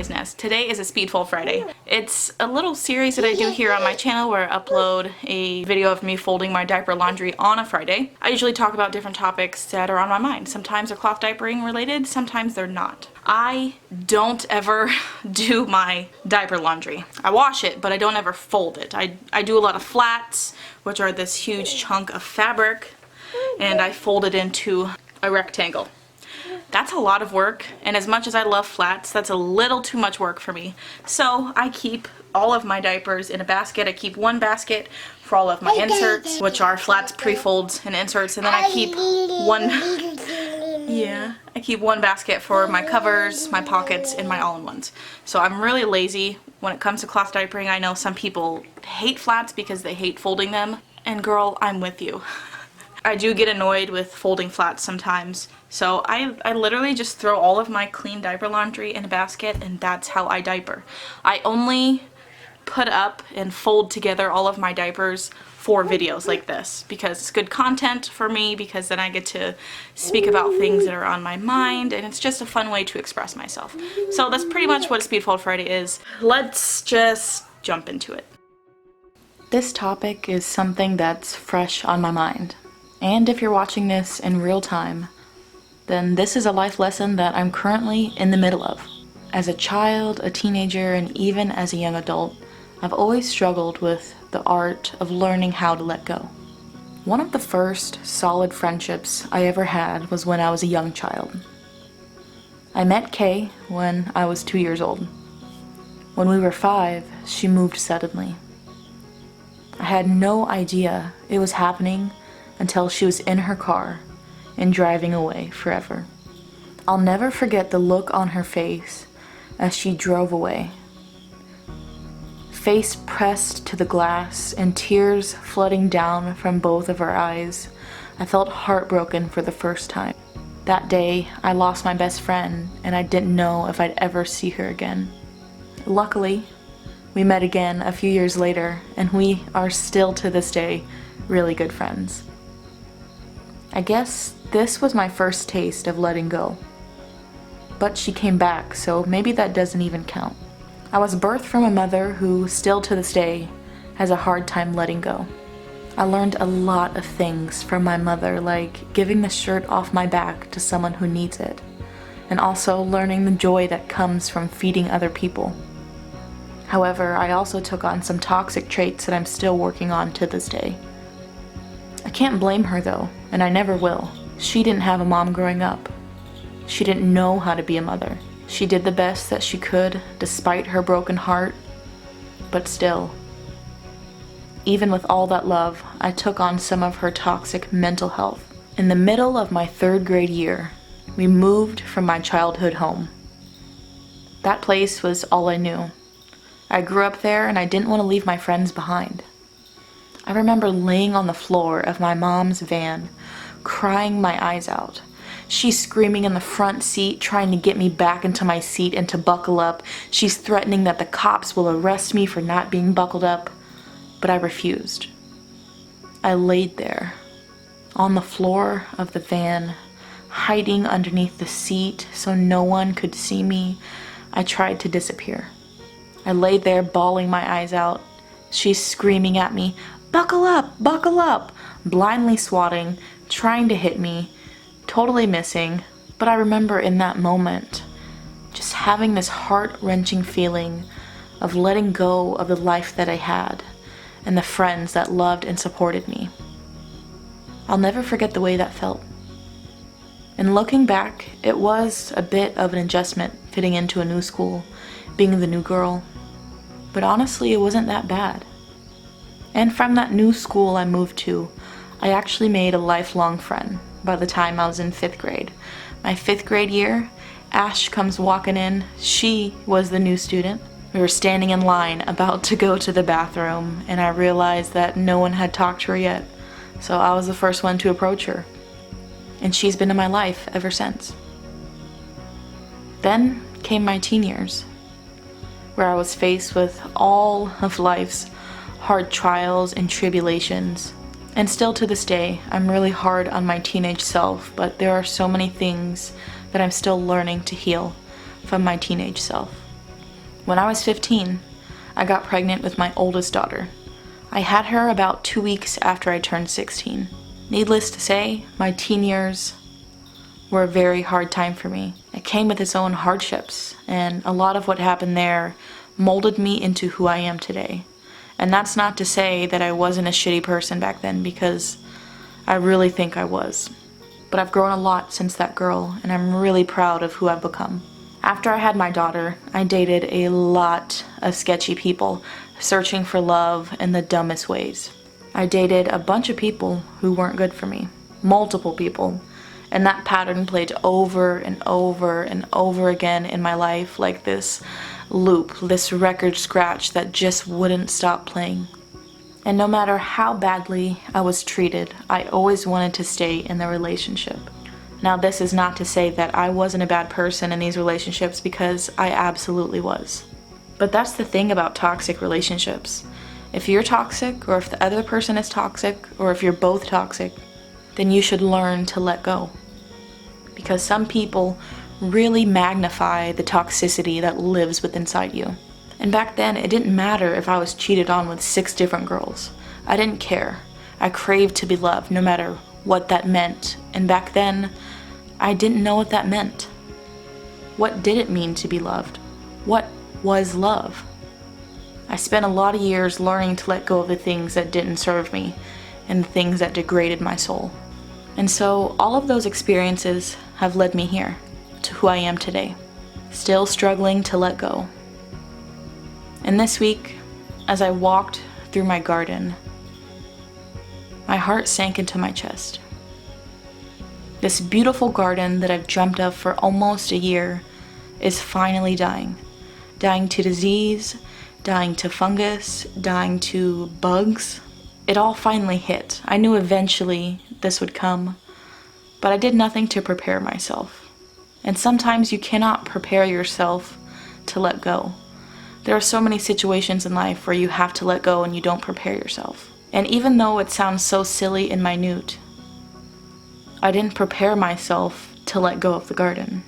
Friday's Nest. Today is a Speedfold Friday. It's a little series that I do here on my channel where I upload a video of me folding my diaper laundry on a Friday. I usually talk about different topics that are on my mind. Sometimes they're cloth diapering related, sometimes they're not. I don't ever do my diaper laundry. I wash it, but I don't ever fold it. I do a lot of flats, which are this huge chunk of fabric, and I fold it into a rectangle. That's a lot of work, and as much as I love flats, that's a little too much work for me. So I keep all of my diapers in a basket. I keep one basket for all of my inserts, which are flats, pre-folds, and inserts, and then I keep one basket for my covers, my pockets, and my all-in-ones. So I'm really lazy when it comes to cloth diapering. I know some people hate flats because they hate folding them, and girl, I'm with you. I do get annoyed with folding flats sometimes, so I literally just throw all of my clean diaper laundry in a basket, and that's how I diaper. I only put up and fold together all of my diapers for videos like this because it's good content for me, because then I get to speak about things that are on my mind, and it's just a fun way to express myself. So that's pretty much what Speedfold Friday is. Let's just jump into it. This topic is something that's fresh on my mind. And if you're watching this in real time, then this is a life lesson that I'm currently in the middle of. As a child, a teenager, and even as a young adult, I've always struggled with the art of learning how to let go. One of the first solid friendships I ever had was when I was a young child. I met Kay when I was 2 years old. When we were 5, she moved suddenly. I had no idea it was happening until she was in her car and driving away forever. I'll never forget the look on her face as she drove away. Face pressed to the glass and tears flooding down from both of her eyes, I felt heartbroken for the first time. That day, I lost my best friend, and I didn't know if I'd ever see her again. Luckily, we met again a few years later, and we are still to this day really good friends. I guess this was my first taste of letting go. But she came back, so maybe that doesn't even count. I was birthed from a mother who, still to this day, has a hard time letting go. I learned a lot of things from my mother, like giving the shirt off my back to someone who needs it, and also learning the joy that comes from feeding other people. However, I also took on some toxic traits that I'm still working on to this day. I can't blame her though, and I never will. She didn't have a mom growing up. She didn't know how to be a mother. She did the best that she could despite her broken heart, but still. Even with all that love, I took on some of her toxic mental health. In the middle of my 3rd grade year, we moved from my childhood home. That place was all I knew. I grew up there and I didn't want to leave my friends behind. I remember laying on the floor of my mom's van, crying my eyes out. She's screaming in the front seat, trying to get me back into my seat and to buckle up. She's threatening that the cops will arrest me for not being buckled up, but I refused. I laid there, on the floor of the van, hiding underneath the seat so no one could see me. I tried to disappear. I laid there bawling my eyes out. She's screaming at me, buckle up, blindly swatting, trying to hit me, totally missing. But I remember in that moment, just having this heart-wrenching feeling of letting go of the life that I had and the friends that loved and supported me. I'll never forget the way that felt. And looking back, it was a bit of an adjustment fitting into a new school, being the new girl. But honestly, it wasn't that bad. And from that new school I moved to, I actually made a lifelong friend by the time I was in 5th grade. My 5th grade year, Ash comes walking in. She was the new student. We were standing in line about to go to the bathroom, and I realized that no one had talked to her yet, so I was the first one to approach her. And she's been in my life ever since. Then came my teen years, where I was faced with all of life's hard trials and tribulations. And still to this day, I'm really hard on my teenage self, but there are so many things that I'm still learning to heal from my teenage self. When I was 15, I got pregnant with my oldest daughter. I had her about 2 weeks after I turned 16. Needless to say, my teen years were a very hard time for me. It came with its own hardships, and a lot of what happened there molded me into who I am today. And that's not to say that I wasn't a shitty person back then, because I really think I was. But I've grown a lot since that girl, and I'm really proud of who I've become. After I had my daughter, I dated a lot of sketchy people, searching for love in the dumbest ways. I dated a bunch of people who weren't good for me. Multiple people. And that pattern played over and over and over again in my life, like this loop, this record scratch that just wouldn't stop playing. And no matter how badly I was treated, I always wanted to stay in the relationship. Now, this is not to say that I wasn't a bad person in these relationships, because I absolutely was. But that's the thing about toxic relationships. If you're toxic, or if the other person is toxic, or if you're both toxic, then you should learn to let go. Because some people really magnify the toxicity that lives within inside you. And back then, it didn't matter if I was cheated on with 6 different girls. I didn't care. I craved to be loved, no matter what that meant. And back then, I didn't know what that meant. What did it mean to be loved? What was love? I spent a lot of years learning to let go of the things that didn't serve me and the things that degraded my soul. And so all of those experiences have led me here, to who I am today, still struggling to let go. And this week, as I walked through my garden, my heart sank into my chest. This beautiful garden that I've dreamt of for almost a year is finally dying. Dying to disease, dying to fungus, dying to bugs. It all finally hit. I knew eventually this would come, but I did nothing to prepare myself. And sometimes you cannot prepare yourself to let go. There are so many situations in life where you have to let go and you don't prepare yourself. And even though it sounds so silly and minute, I didn't prepare myself to let go of the garden.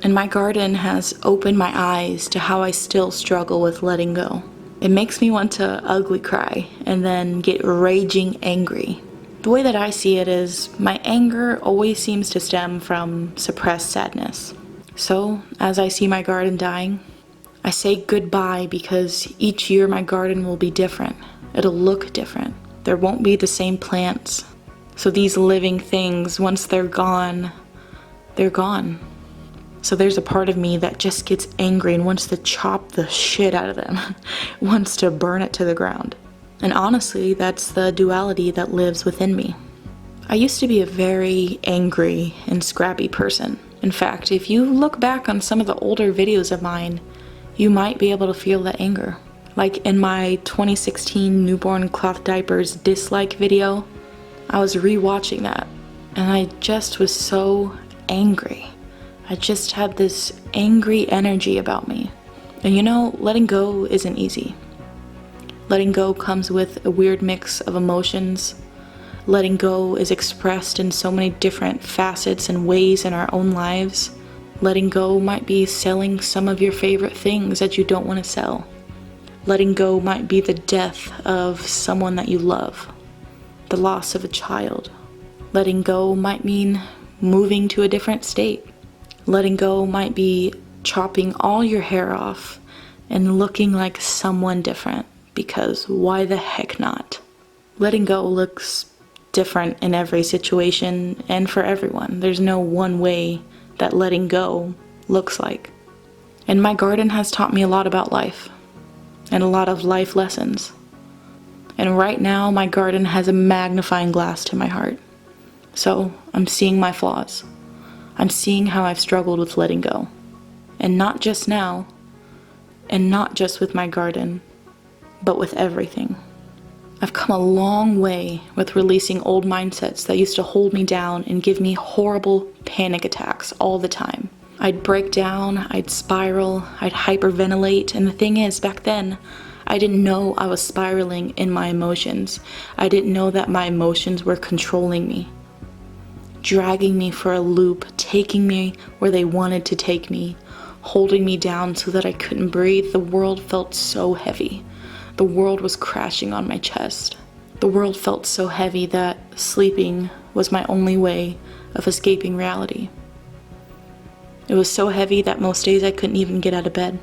And my garden has opened my eyes to how I still struggle with letting go. It makes me want to ugly cry and then get raging angry. The way that I see it is, my anger always seems to stem from suppressed sadness. So, as I see my garden dying, I say goodbye, because each year my garden will be different. It'll look different. There won't be the same plants. So these living things, once they're gone, they're gone. So there's a part of me that just gets angry and wants to chop the shit out of them, wants to burn it to the ground. And honestly, that's the duality that lives within me. I used to be a very angry and scrappy person. In fact, if you look back on some of the older videos of mine, you might be able to feel that anger. Like in my 2016 newborn cloth diapers dislike video, I was rewatching that, and I just was so angry. I just had this angry energy about me. And you know, letting go isn't easy. Letting go comes with a weird mix of emotions. Letting go is expressed in so many different facets and ways in our own lives. Letting go might be selling some of your favorite things that you don't want to sell. Letting go might be the death of someone that you love, the loss of a child. Letting go might mean moving to a different state. Letting go might be chopping all your hair off and looking like someone different, because why the heck not? Letting go looks different in every situation and for everyone. There's no one way that letting go looks like. And my garden has taught me a lot about life and a lot of life lessons. And right now my garden has a magnifying glass to my heart. So I'm seeing my flaws. I'm seeing how I've struggled with letting go. And not just now, and not just with my garden, but with everything. I've come a long way with releasing old mindsets that used to hold me down and give me horrible panic attacks all the time. I'd break down, I'd spiral, I'd hyperventilate, and the thing is, back then, I didn't know I was spiraling in my emotions. I didn't know that my emotions were controlling me, dragging me for a loop, taking me where they wanted to take me, holding me down so that I couldn't breathe. The world felt so heavy. The world was crashing on my chest. The world felt so heavy that sleeping was my only way of escaping reality. It was so heavy that most days I couldn't even get out of bed.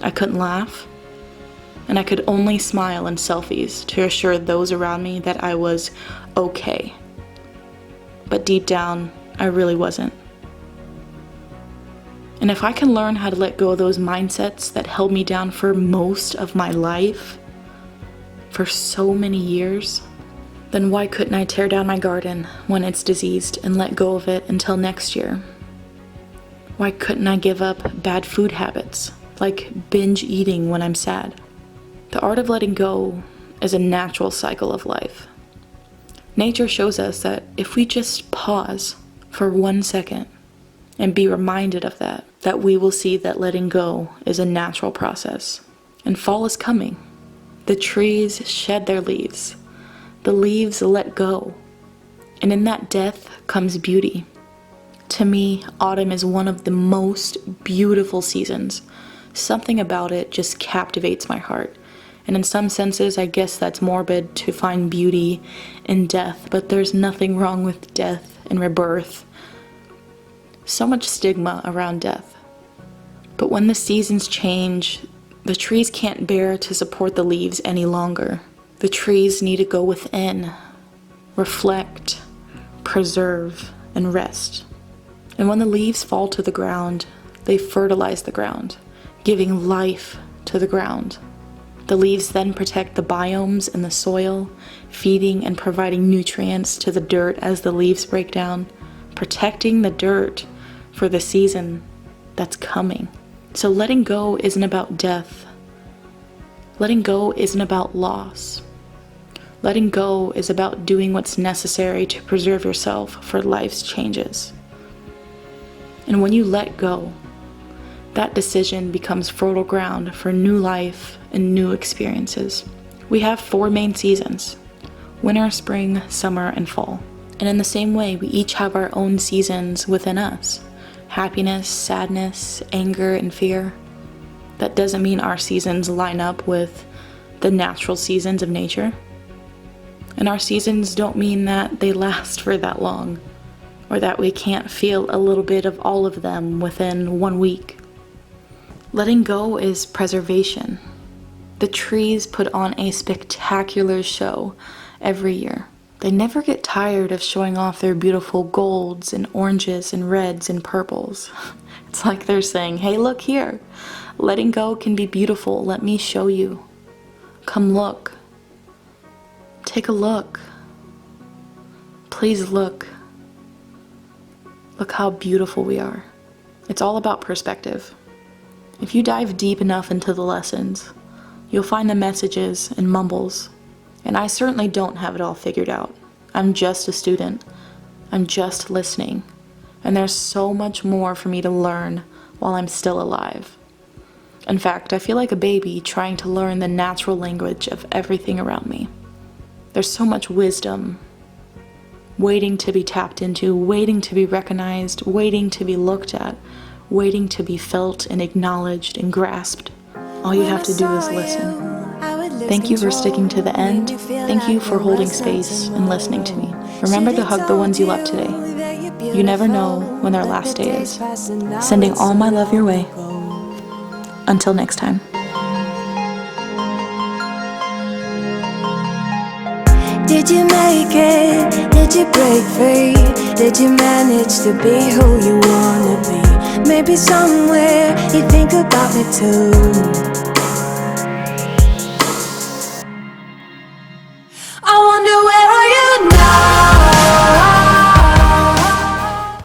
I couldn't laugh, and I could only smile in selfies to assure those around me that I was okay. But deep down, I really wasn't. And if I can learn how to let go of those mindsets that held me down for most of my life, for so many years, then why couldn't I tear down my garden when it's diseased and let go of it until next year? Why couldn't I give up bad food habits, like binge eating when I'm sad? The art of letting go is a natural cycle of life. Nature shows us that if we just pause for 1 second and be reminded of that we will see that letting go is a natural process. And fall is coming. The trees shed their leaves. The leaves let go. And in that death comes beauty. To me, autumn is one of the most beautiful seasons. Something about it just captivates my heart. And in some senses, I guess that's morbid to find beauty in death, but there's nothing wrong with death and rebirth. So much stigma around death. But when the seasons change, the trees can't bear to support the leaves any longer. The trees need to go within, reflect, preserve, and rest. And when the leaves fall to the ground, they fertilize the ground, giving life to the ground. The leaves then protect the biomes in the soil, feeding and providing nutrients to the dirt as the leaves break down, protecting the dirt for the season that's coming. So letting go isn't about death. Letting go isn't about loss. Letting go is about doing what's necessary to preserve yourself for life's changes. And when you let go, that decision becomes fertile ground for new life and new experiences. We have 4 main seasons: winter, spring, summer, and fall. And in the same way, we each have our own seasons within us: happiness, sadness, anger, and fear. That doesn't mean our seasons line up with the natural seasons of nature. And our seasons don't mean that they last for that long, or that we can't feel a little bit of all of them within 1 week. Letting go is preservation. The trees put on a spectacular show every year. They never get tired of showing off their beautiful golds and oranges and reds and purples. It's like they're saying, hey, look here. Letting go can be beautiful. Let me show you. Come look. Take a look. Please look. Look how beautiful we are. It's all about perspective. If you dive deep enough into the lessons, you'll find the messages and mumbles. And I certainly don't have it all figured out. I'm just a student. I'm just listening. And there's so much more for me to learn while I'm still alive. In fact, I feel like a baby trying to learn the natural language of everything around me. There's so much wisdom waiting to be tapped into, waiting to be recognized, waiting to be looked at, waiting to be felt and acknowledged and grasped. All you have to do is listen. Thank you for sticking to the end. Thank you for holding space and listening to me. Remember to hug the ones you love today. You never know when their last day is. Sending all my love your way. Until next time. Did you make it? Did you break free? Did you manage to be who you wanna be? Maybe somewhere you think about me too.